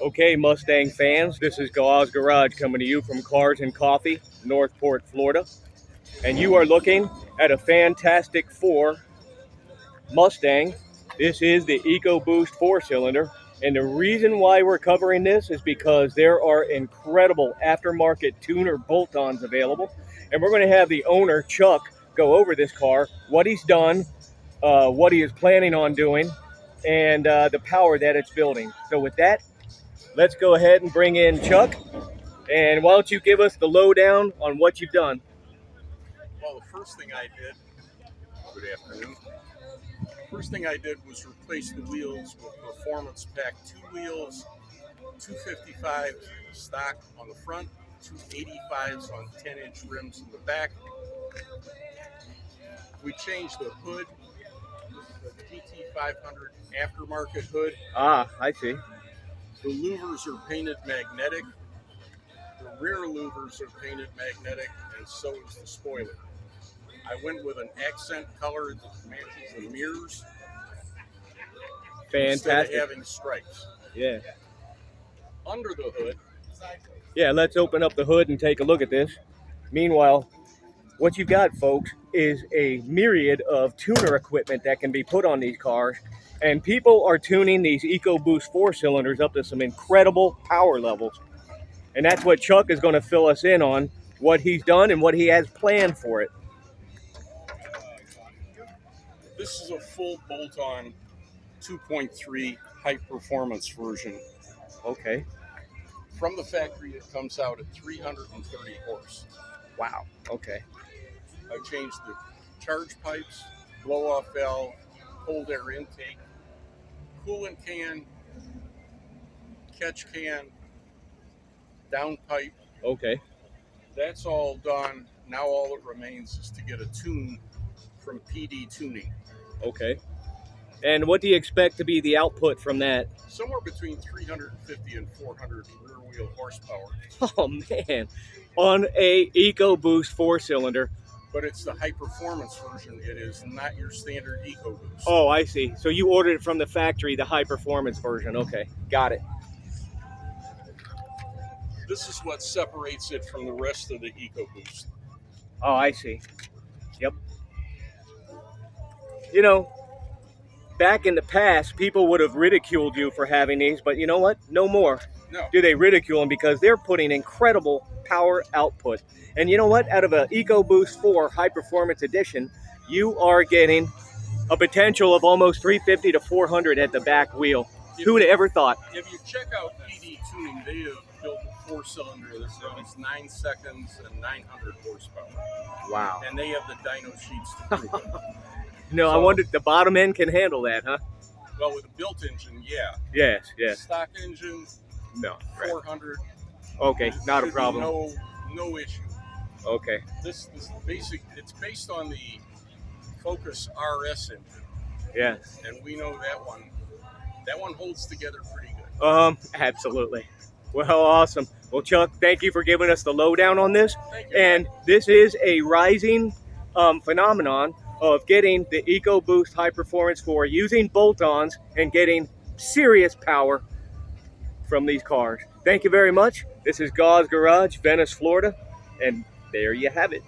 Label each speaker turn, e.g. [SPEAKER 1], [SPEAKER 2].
[SPEAKER 1] Okay, Mustang fans, this is Gause Garage coming to you from Cars and Coffee, Northport, Florida. And you are looking at a Fantastic Four Mustang. This is the EcoBoost 4-cylinder. And the reason why we're covering this is because there are incredible aftermarket tuner bolt-ons available. And we're going to have the owner, Chuck, go over this car, what he's done, what he is planning on doing, and the power that it's building. So with that, let's go ahead and bring in Chuck. And why don't you give us the lowdown on what you've done?
[SPEAKER 2] Well, the first thing I did, good afternoon. First thing I did was replace the wheels with Performance Pack 2 wheels, 255 stock on the front, 285s on 10-inch rims in the back. We changed the hood, the GT500 aftermarket hood.
[SPEAKER 1] Ah, I see.
[SPEAKER 2] The louvers are painted magnetic. The rear louvers are painted magnetic, and so is the spoiler. I went with an accent color that matches the mirrors.
[SPEAKER 1] Fantastic.
[SPEAKER 2] Instead of having stripes.
[SPEAKER 1] Yeah.
[SPEAKER 2] Under the hood.
[SPEAKER 1] Yeah, let's open up the hood and take a look at this. Meanwhile, what you've got, folks, is a myriad of tuner equipment that can be put on these cars. And people are tuning these EcoBoost 4-cylinders up to some incredible power levels. And that's what Chuck is going to fill us in on, what he's done and what he has planned for it.
[SPEAKER 2] This is a full bolt-on 2.3 high-performance version.
[SPEAKER 1] Okay.
[SPEAKER 2] From the factory, it comes out at 330 horse.
[SPEAKER 1] Wow. Okay.
[SPEAKER 2] I changed the charge pipes, blow-off valve, cold air intake, coolant can, catch can, downpipe.
[SPEAKER 1] Okay.
[SPEAKER 2] That's all done. Now all that remains is to get a tune from PD Tuning.
[SPEAKER 1] Okay. And what do you expect to be the output from that?
[SPEAKER 2] Somewhere between 350 and 400 rear wheel horsepower.
[SPEAKER 1] Oh man, on a EcoBoost 4-cylinder.
[SPEAKER 2] But it's the high performance version. It is not your standard EcoBoost.
[SPEAKER 1] Oh, I see. So you ordered it from the factory, the high performance version. Okay, got it.
[SPEAKER 2] This is what separates it from the rest of the EcoBoost.
[SPEAKER 1] Oh, I see. Yep. You know, back in the past, people would have ridiculed you for having these, but you know what? No more.
[SPEAKER 2] No.
[SPEAKER 1] Do they ridicule them, because they're putting incredible power output. And you know what? Out of an EcoBoost 4 High Performance Edition, you are getting a potential of almost 350 to 400 at the back wheel. Who would have ever thought?
[SPEAKER 2] If you check out PD Tuning, they have built a 4-cylinder that runs 9 seconds and 900 horsepower.
[SPEAKER 1] Wow.
[SPEAKER 2] And they have the dyno sheets to prove it.
[SPEAKER 1] No, so, I wondered the bottom end can handle that, huh?
[SPEAKER 2] Well, with a built engine, yeah.
[SPEAKER 1] Yes, yes.
[SPEAKER 2] Stock engine,
[SPEAKER 1] no.
[SPEAKER 2] 400.
[SPEAKER 1] Okay, not a problem.
[SPEAKER 2] No issue.
[SPEAKER 1] Okay.
[SPEAKER 2] This basic. It's based on the Focus RS engine.
[SPEAKER 1] Yes.
[SPEAKER 2] And we know that one holds together pretty good.
[SPEAKER 1] Absolutely. Well, awesome. Well, Chuck, thank you for giving us the lowdown on this.
[SPEAKER 2] Thank you.
[SPEAKER 1] And this is a rising phenomenon of getting the EcoBoost High Performance 4 using bolt-ons and getting serious power from these cars. Thank you very much. This is Gause Garage, Venice, Florida, and there you have it.